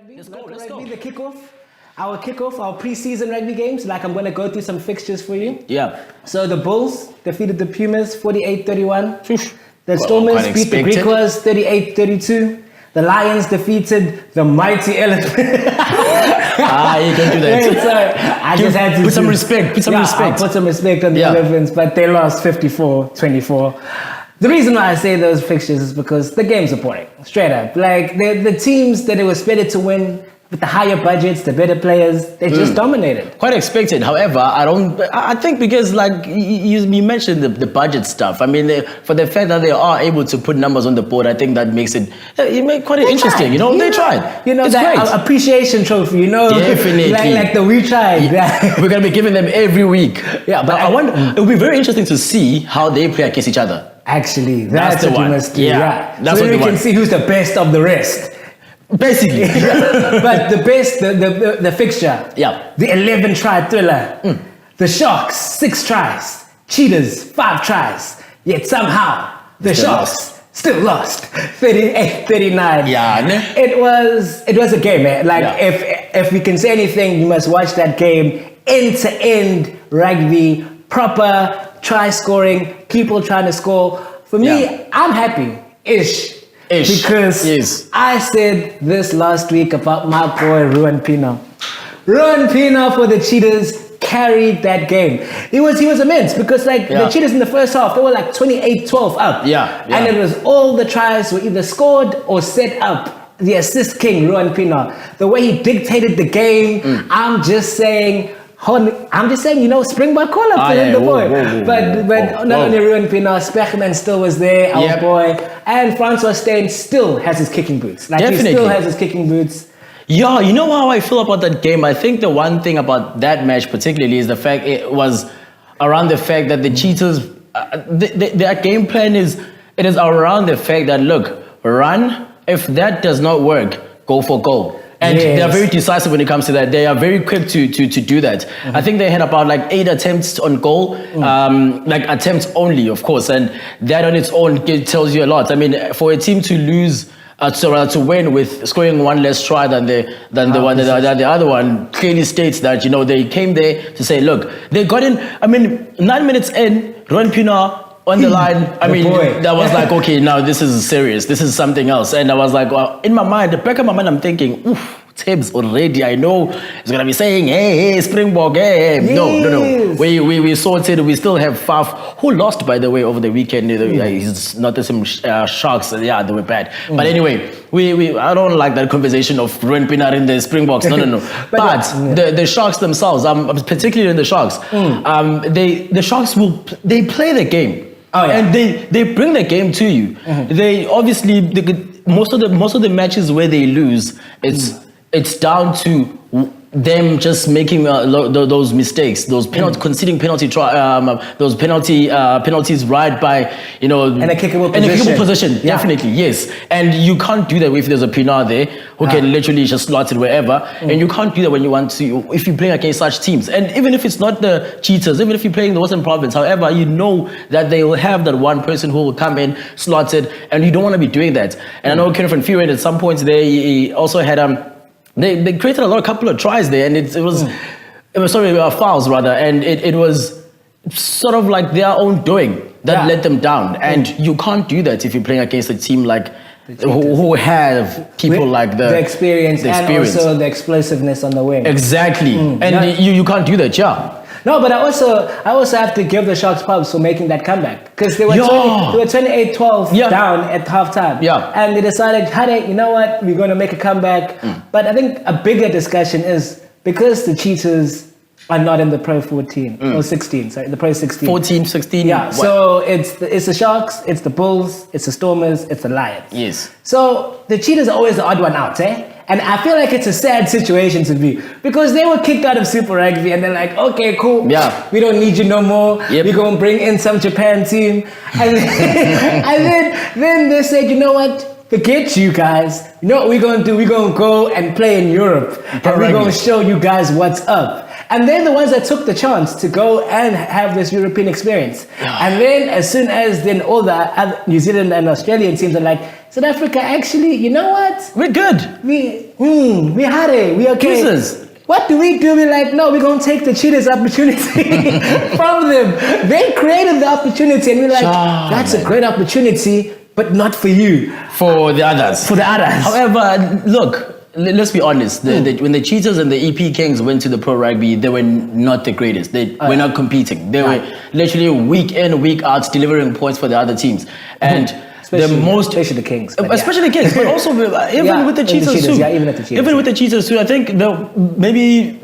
Let's go. The kickoff. Our kickoff, our preseason rugby games. Like, I'm going to go through some fixtures for you. Yeah. So the Bulls defeated the Pumas 48-31. The Stormers beat the Griquas 38-32. The Lions defeated the mighty Elephants. You can do that. Wait, sorry. I just had to put some respect. Put some respect. Put some respect on the Elephants, but they lost 54-24. The reason why I say those fixtures is because the games are boring. Straight up. Like, the teams that it was expected to win with the higher budgets, the better players, they just dominated. Quite expected. However, I think because, like, you mentioned the budget stuff. I mean, for the fact that they are able to put numbers on the board, I think that makes it quite interesting. Tried. You know, they tried. You know, it's that great. Appreciation trophy, you know. Definitely. like the we tried. We're going to be giving them every week. Yeah, but I wonder, it will be very interesting to see how they play against each other. Actually, that's what you must do. Yeah. So then we can see who's the best of the rest. Basically. But the best, the fixture. Yeah. The 11 try thriller. The Sharks, 6 tries. Cheetahs, 5 tries. Yet somehow, the Sharks still lost. 38-39. Yeah. It was a game, man. Like, if we can say anything, you must watch that game. End-to-end rugby, proper try scoring, people trying to score. For me, I'm happy-ish. Because I said this last week about my boy Ruan Pienaar. Ruan Pienaar for the Cheetahs carried that game. He was immense because the Cheetahs in the first half, they were like 28-12 up. And it was all the tries were either scored or set up. The assist king, Ruan Pienaar. The way he dictated the game, I'm just saying, you know, Springbok call up to the boy. But not only Ruan Pienaar, Spechman still was there, our boy. And Francois Steyn still has his kicking boots. Like, he still has his kicking boots. Yeah, you know how I feel about that game? I think the one thing about that match particularly is the fact it was around the fact that the Cheetahs, their game plan is around the fact that, look, run. If that does not work, go for goal. And they are very decisive when it comes to that. They are very quick to do that. I think they had about like 8 attempts on goal, like attempts only, of course. And that on its own tells you a lot. I mean, for a team to lose, to win with scoring one less try than the other one clearly states that, you know, they came there to say, look, they got in. I mean, 9 minutes in, Ruan Pienaar on the line. I mean, that was like, okay, now this is serious. This is something else. And I was like, well, in my mind, the back of my mind, I'm thinking, oof, Tibs already. I know he's gonna be saying, hey, Springbok, hey. No. We sorted. We still have Faf, who lost, by the way, over the weekend. He's not the same Sharks. Yeah, they were bad. But anyway, I don't like that conversation of Ruan Pienaar in the Springboks. No. but the Sharks themselves, particularly in the Sharks, the Sharks they play the game. Oh, yeah. And they bring the game to you. They obviously most of the matches where they lose, it's down to them just making those mistakes, those conceding penalties right by, you know, in a kickable position. Definitely, yes. And you can't do that if there's a Pienaar there who can literally just slot it wherever. And you can't do that when you want to, if you play against such teams. And even if it's not the Cheetahs, even if you're playing the Western Province, however, you know that they will have that one person who will come in, slot it, and you don't want to be doing that. And I know Kenneth van Vuuren at some points there, he also had They created a couple of tries there, and it was fouls rather, and it was sort of like their own doing that let them down. And you can't do that if you're playing against a team like who have people like the experience and also the explosiveness on the wing. Exactly, and you can't do that, No, but I also have to give the Sharks props for making that comeback, because they were 28-12 down at halftime. And they decided, hey, you know what, we're going to make a comeback. But I think a bigger discussion is because the Cheetahs are not in the Pro 14 or 16, sorry, the Pro 16. 14, 16. Yeah, what? So it's the Sharks, it's the Bulls, it's the Stormers, it's the Lions. Yes. So the Cheetahs are always the odd one out, And I feel like it's a sad situation to be, because they were kicked out of Super Rugby and they're like, okay, cool. We don't need you no more. We're going to bring in some Japan team. And then they said, you know what? Forget you guys. You know what we're going to do? We're going to go and play in Europe. And we're going to show you guys what's up. And they're the ones that took the chance to go and have this European experience. And then as soon as all the other New Zealand and Australian teams are like, South Africa actually, you know what? We're good. We had it. We okay. Jesus. What do? We're like, no, we're going to take the Cheetahs opportunity from them. They created the opportunity and we're like, that's a great opportunity, but not for you. For the others. For the others. However, look, let's be honest. When the Cheetahs and the EP Kings went to the Pro Rugby, they were not the greatest. They were not competing. They were literally week in, week out, delivering points for the other teams. And especially the Kings. Especially the Kings, but also even with the Cheetahs too. Yeah, even at the Cheetahs. Even with the Cheetahs too, I think maybe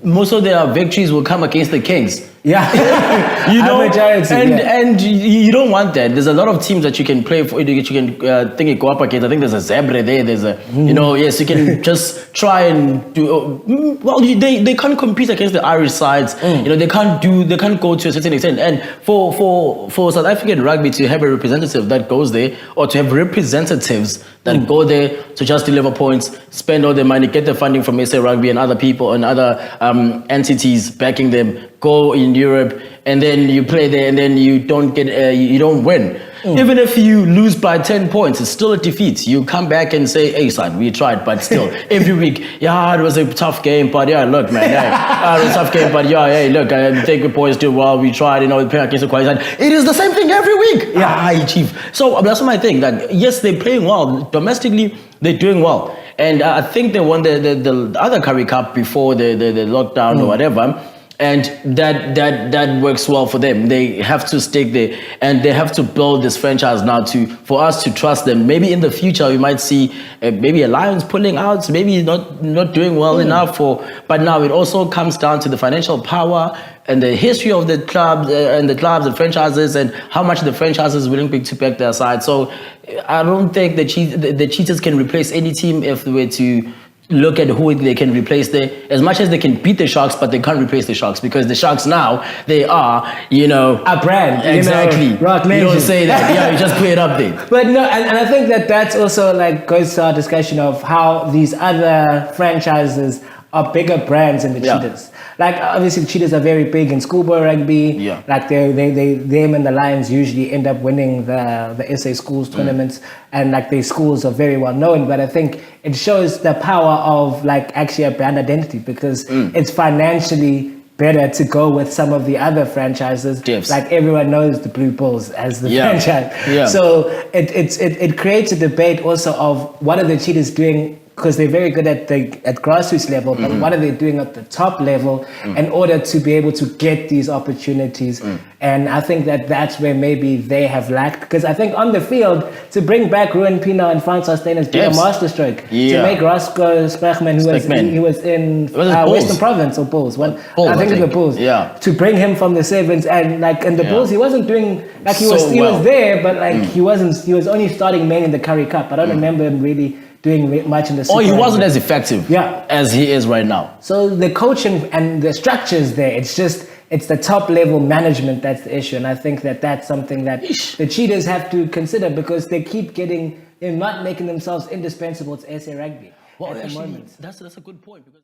most of their victories will come against the Kings. Yeah, you know, majority, and you don't want that. There's a lot of teams that you can play for. You can go up against. I think there's a Zebra there. There's a yes, you can just try and do. They can't compete against the Irish sides. You know, they can't go to a certain extent. And for South African rugby to have a representative that goes there, or to have representatives that go there to just deliver points, spend all their money, get the funding from SA Rugby and other people and other entities backing them. Go in Europe and then you play there and then you don't win. Even if you lose by 10 points, it's still a defeat. You come back and say, hey son, we tried, but still every week, it was a tough game, but look man, it was a tough game, but hey look, I think the boys did well, we tried, we played against the quality. It is the same thing every week. Chief. So that's my thing, that yes, they're playing well. Domestically, they're doing well. And I think they won the other Curry Cup before the lockdown or whatever. And that works well for them. They have to stick there and they have to build this franchise now for us to trust them. Maybe in the future we might see maybe a Lions pulling out, maybe not doing well enough. But now it also comes down to the financial power and the history of the clubs and franchises and how much the franchise is willing to back their side. So I don't think the Cheetahs can replace any team if they were to look at who they can replace there. As much as they can beat the Sharks, but they can't replace the Sharks because the Sharks now, they are, a brand. Exactly. Rock you don't say that. You just put it up there. But no, and I think that's also goes to our discussion of how these other franchises are bigger brands than the Cheetahs. Obviously, the Cheetahs are very big in schoolboy rugby. Yeah. Them and the Lions usually end up winning the SA schools tournaments, and their schools are very well known. But I think it shows the power of actually a brand identity because it's financially better to go with some of the other franchises. Yes. Everyone knows the Blue Bulls as the franchise. Yeah. So it creates a debate also of what are the Cheetahs doing, because they're very good at grassroots level, but what are they doing at the top level in order to be able to get these opportunities? And I think that's where maybe they have lacked, because I think on the field, to bring back Ruben Pienaar and Francois Steyn has been a masterstroke. To make Roscoe Sprechman, who was in Western Province or Bulls, I think it's the Bulls. Yeah. To bring him from the sevens and in the Bulls, he wasn't doing he was there, but he was only starting mainly in the Curry Cup. I don't remember him really doing much in the Super he wasn't as effective as he is right now. So the coaching and the structures there, it's the top level management that's the issue. And I think that's something that the Cheetahs have to consider, because they're not making themselves indispensable to SA Rugby. Well, actually, that's a good point. Because